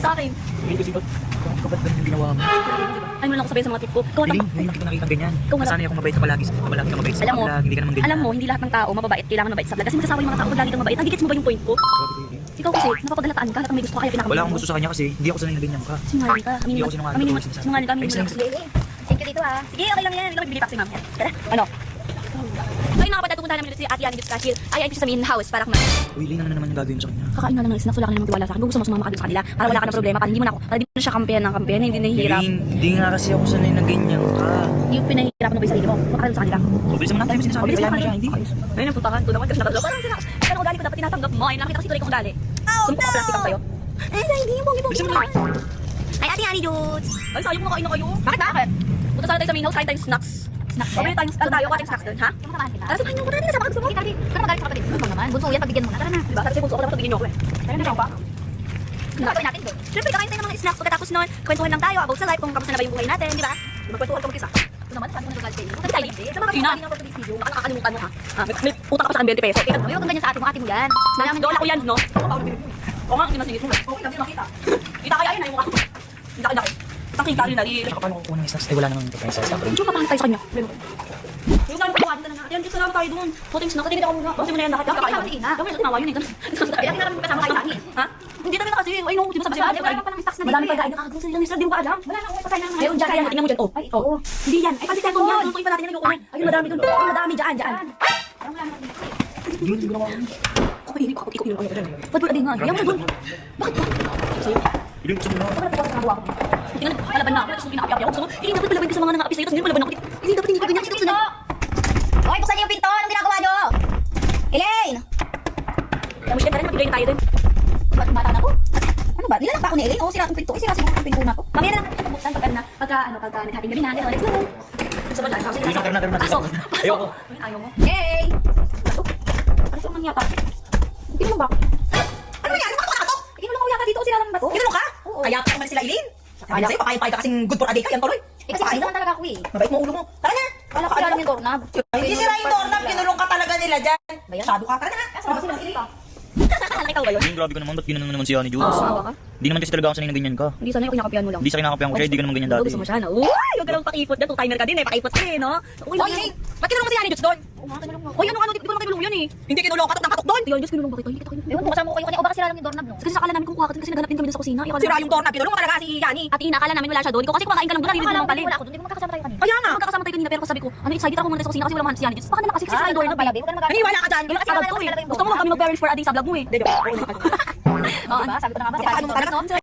kasi sa akin. Hindi kasi ba't ganyan yung ginawa mo? Ay, mo lang ako sabihin sa mga tip ko. Ikaw Hindi, ang hindi nakita nakita ganyan. Ikaw nga- Nasanay akong mabait ka palagi ka mabait sa Alam mo, vlog, hindi ka naman ganyan. alam mo, hindi lahat ng tao mababait, kailangan mabait sa vlog. Kasi magkasawa yung mga tao pag lagi kang mabait. Nagigits mo ba yung point ko? Ikaw kasi, napapagalataan ka, lahat ng may gusto ka, kaya pinakabait Wala mo. akong gusto sa kanya kasi hindi ako sanay na ganyan ka. Sinungaling ka. Hindi ako sinungaling. Aminin mo, Totoo yung sinungaling ka, aminin mo sinasabi. na. Thank you dito ah. Sige, okay lang yan. Hindi ka magbibili taxi, ma'am. Yan. Tara, ano? So yun mga kapatid, pupunta namin dito si Ate Annie dito sa Kashil. Ay, ay, sa main house para kumain. Uy, Lina na naman yung gagawin mo sa kanya. Kakain nga lang ng snacks, wala ka namang tiwala sa akin. Kung gusto mo sumama ka dito sa kanila, para wala ka ng problema, para hindi mo na ako, para di mo na siya kampihan ng kampihan, hindi nahihirap. Hindi nga kasi ako sanay na ganyan ka. Yung pinahihirapan mo ba yung sarili mo? Makakalala sa kanila. Bilisan mo na tayo, may sinasabi. Bilis Kaya mo mo siya, hindi. Ayun ang puntahan ko naman kasi nakadalo. Parang sinakas. Pero ugali ko dapat tinatanggap mo. Ay, nakita kasi tuloy kong ugali. Sumpok ka plastic ako sa'yo. Eh, hindi yung bongi-bongi Bilisan mo mo naman. Ay, Ate Annie Dudes. Ay, sayang mo na kain na kayo. Bakit? Punta sana tayo sa main house, kain tayong snacks. Snacks? Pabili tayong tayo, kain snacks doon, ha? Samahan kita. Tara, samahan niyo ko. Tara, sama ka gusto mo. Ikaw, kaya magalit sa kapatid. Ano naman? Bunso yan, pagbigyan mo na. Tara na. Diba? Sabi ko, ako dapat bigyan niyo ako eh. Tara na, pa. Gagawin natin doon. Siyempre, kakain tayo ng mga snacks. Pagkatapos nun, kwentuhan lang tayo about sa life, kung kamusta na ba yung buhay natin, di ba? Magkwentuhan ka mag-isa. Ito naman, saan ko nagagalit sa'yo? Punta tayo. Sa mga Sina? kapatid ng video, baka nakakalimutan mo ha. May utang ka pa sa akin 20 pesos. Ay, huwag kang ganyan sa ate mo. Ate mo yan. Lola ko yan, no? Oo nga, hindi masingit mo. Okay, sabi makita. Kita kaya yun, ay mukha ko. Laki-laki. Takita rin na. Saka paano ko ng snacks? Ay, wala namang pagkain sa stock room. Medyo kapangit tayo sa kanya. Yung sabi ko, ano na nga. Yan, salamat tayo doon. Hotel snacks, tingin ako muna. Kasi mo na yan, nakakita kayo. Kami, tumawa yun eh. Kaya kailangan mo kasama kayo sa akin. Ha? Hindi talaga kasi, ay no, di ba sabi Diba, sa'yo? wala pa palang stocks na Madami dito eh. pagkain, nakakagawa sila ng isla, di mo ba alam? Wala na akong pagkain na Ayun, dyan, kaya tingnan mo dyan, oh. Ay, oo. Hindi yan, ay kasi cellphone yan, tutuin pa natin yan, yung kukunin. Ayun, madami doon, oh, madami, dyan. Parang wala naman dito. Yun, hindi ko naman. Ako, hindi ko, ikot yun, ako dyan. Ba't wala din nga? Yan mo na doon. Bakit ba? Sa'yo. Hindi gusto mo na. Bakit ako sa nagawa ko? Tingnan, palaban na ako, tapos pinakapi-api ako. Gusto mo, hindi dapat palaban ka sa mga nang-aapi sa'yo, tapos hindi palaban ako. Hindi dapat hindi ka ganyan, kasi gusto na. Hoy, buksan niyo yung pinto! Anong ginagawa niyo? Elaine! Kaya mo siya, tara na, magbigay na tayo doon. Ba't bata na ko? Ano ba? Nilalak pa ako ni Elaine? Oo, sira ang pinto. Sira siguro ang pinto na to. Mamaya na lang natin pabuksan pagka naghating gabi na, gano'n, let's go. Gusto mo lang, kasi Tara na, tara na. Pasok. Ayoko. Ayaw mo. Hey! Pasok. Ano siyang nangyata? Tingnan mo ba? Ano yan? Ano ka to? Inom lang ako yata dito, sila lang ba to? Ginano ka? Oo. Kaya pa naman sila Elaine. Kaya sa'yo, pakain-pakain ka kasing good for a day ka. Yan tuloy. Eh, kasi kain naman talaga ako eh. Mabait mo ulo mo. Tara na. Wala ka alam yung doorknob. Hindi sira yung doorknob, kinulong ka talaga nila dyan. Masyado ka. Tara na. Sama sila sila. Ikaw ba yun? Grabe ka naman, ba't ginanon naman si Ani Jules? Awa ka? Hindi naman kasi talaga ako sanay na ganyan ka. Hindi sana yung kinakapian mo lang. Hindi sa kinakapihan ko siya, hindi ka naman ganyan dati. Gusto mo siya, no? Uy! Huwag ka lang pakipot dyan. Two-timer ka din eh. Pakipot ka eh, no? Uy, Hoy, hey! Ba't kinulong mo si Ani Dutz doon? Uy, ano, di ko lang kinulong yan eh. Hindi kinulong ka. Katok doon. Di, Diyos, kinulong bakit? Hindi kita kinulong. Ewan ko, kasama ko kayo kanina. O baka sira lang yung doorknob, no? Kasi sa akala namin kung kuha ka din kasi naghanap din kami dun sa kusina. Sira yung doorknob. Kinulong mo talaga si Yani. At akala namin wala siya doon. Ikaw kasi kumakain ka lang doon. Narinig mo Akala lang ko pala. wala ako doon. Hindi ko magkakasama tayo kanina. Kaya nga. Magkakasama tayo kanina pero sabi ko, ano excited ako muna sa kusina kasi wala man si Yani. Baka naman kasi sira yung doorknob eh. Naniwala ka dyan. Kasi gusto mo lang kami mag-parents for a day sa vlog mo eh. Diba? Sabi ko na nga ba? Paano talaga?